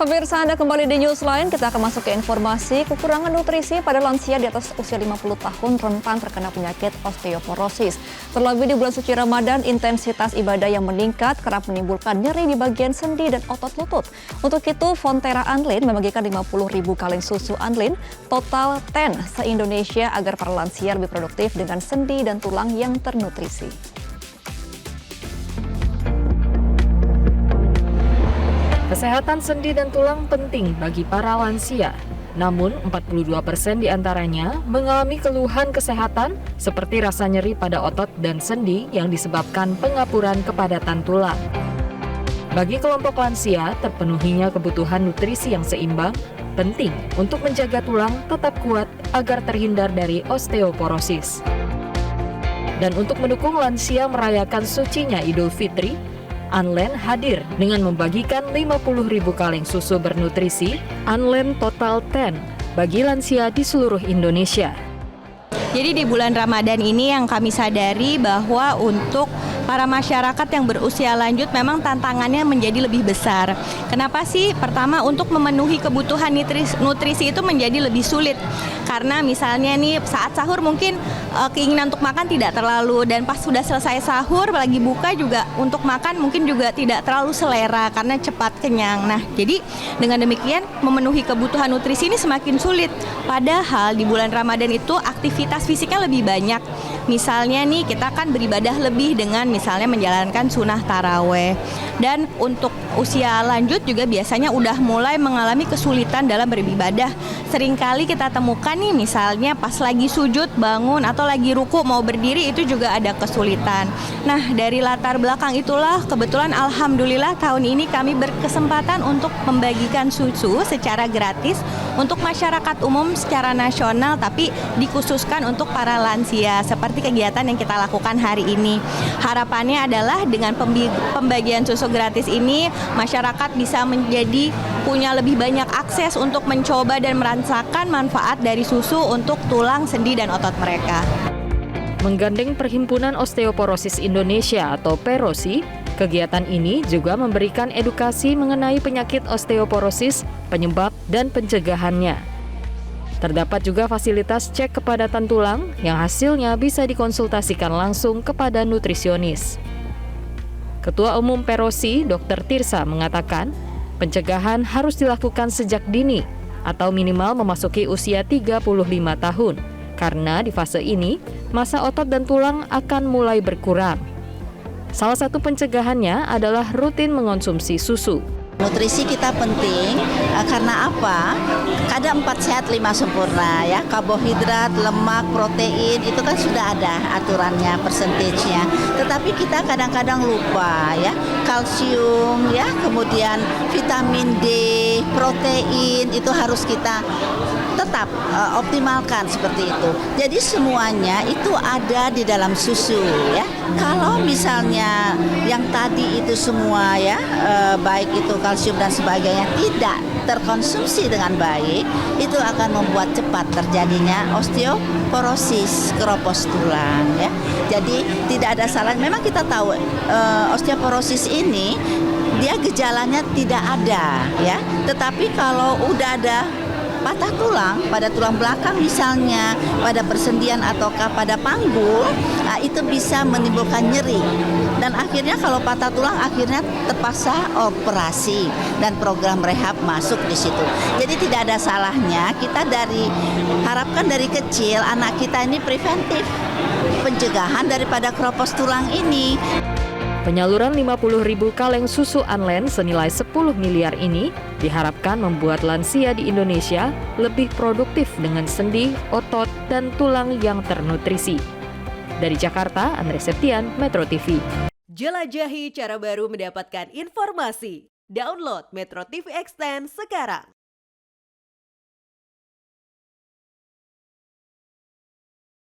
Pemirsa, Anda kembali di Newsline. Kita akan masuk ke informasi kekurangan nutrisi pada lansia di atas usia 50 tahun rentan terkena penyakit osteoporosis. Terlebih di bulan suci Ramadan, intensitas ibadah yang meningkat kerap menimbulkan nyeri di bagian sendi dan otot lutut. Untuk itu, Fonterra Anlin membagikan 50.000 kaleng susu Anlin total 10 se-Indonesia agar para lansia lebih produktif dengan sendi dan tulang yang ternutrisi. Kesehatan sendi dan tulang penting bagi para lansia. Namun, 42% diantaranya mengalami keluhan kesehatan seperti rasa nyeri pada otot dan sendi yang disebabkan pengapuran kepadatan tulang. Bagi kelompok lansia, terpenuhinya kebutuhan nutrisi yang seimbang penting untuk menjaga tulang tetap kuat agar terhindar dari osteoporosis. Dan untuk mendukung lansia merayakan sucinya Idul Fitri, Anlin hadir dengan membagikan 50.000 kaleng susu bernutrisi Anlin Total 10 bagi lansia di seluruh Indonesia. Jadi di bulan Ramadan ini yang kami sadari bahwa untuk para masyarakat yang berusia lanjut memang tantangannya menjadi lebih besar. Kenapa sih? Pertama, untuk memenuhi kebutuhan nutrisi itu menjadi lebih sulit. Karena misalnya nih saat sahur mungkin keinginan untuk makan tidak terlalu, dan pas sudah selesai sahur lagi buka juga untuk makan mungkin juga tidak terlalu selera karena cepat kenyang. Nah, jadi dengan demikian memenuhi kebutuhan nutrisi ini semakin sulit. Padahal di bulan Ramadan itu aktivitas fisiknya lebih banyak. Misalnya nih kita kan beribadah lebih dengan misalnya menjalankan sunnah taraweh. Dan untuk usia lanjut juga biasanya udah mulai mengalami kesulitan dalam beribadah. Seringkali kita temukan nih misalnya pas lagi sujud, bangun atau lagi ruku mau berdiri itu juga ada kesulitan. Nah, dari latar belakang itulah kebetulan alhamdulillah tahun ini kami berkesempatan untuk membagikan susu secara gratis untuk masyarakat umum secara nasional, tapi dikhususkan untuk para lansia seperti kegiatan yang kita lakukan hari ini. Harapannya adalah dengan pembagian susu gratis ini masyarakat bisa menjadi punya lebih banyak akses untuk mencoba dan merasakan manfaat dari susu untuk tulang, sendi, dan otot mereka. Menggandeng Perhimpunan Osteoporosis Indonesia atau PEROSI, kegiatan ini juga memberikan edukasi mengenai penyakit osteoporosis, penyebab, dan pencegahannya. Terdapat juga fasilitas cek kepadatan tulang yang hasilnya bisa dikonsultasikan langsung kepada nutrisionis. Ketua Umum PEROSI, Dr. Tirsa, mengatakan pencegahan harus dilakukan sejak dini atau minimal memasuki usia 35 tahun, karena di fase ini massa otot dan tulang akan mulai berkurang. Salah satu pencegahannya adalah rutin mengonsumsi susu. Nutrisi kita penting karena apa? Kadang 4 sehat 5 sempurna ya. Karbohidrat, lemak, protein itu kan sudah ada aturannya, persentasenya. Tetapi kita kadang-kadang lupa ya. Kalsium ya, kemudian vitamin D, protein itu harus kita tetap optimalkan seperti itu. Jadi semuanya itu ada di dalam susu ya. Kalau misalnya yang tadi itu semua ya, baik itu kalsium dan sebagainya tidak terkonsumsi dengan baik, itu akan membuat cepat terjadinya osteoporosis, keropos tulang ya. Jadi tidak ada salah. Memang kita tahu osteoporosis ini dia gejalanya tidak ada ya. Tetapi kalau udah ada patah tulang pada tulang belakang misalnya, pada persendian ataukah pada panggul, nah itu bisa menimbulkan nyeri. Dan akhirnya kalau patah tulang akhirnya terpaksa operasi dan program rehab masuk di situ. Jadi tidak ada salahnya kita harapkan dari kecil anak kita ini preventif, pencegahan daripada keropos tulang ini. Penyaluran 50.000 kaleng susu Anlin senilai 10 miliar ini diharapkan membuat lansia di Indonesia lebih produktif dengan sendi, otot, dan tulang yang ternutrisi. Dari Jakarta, Andre Septian, Metro TV. Jelajahi cara baru mendapatkan informasi. Download Metro TV Extend sekarang.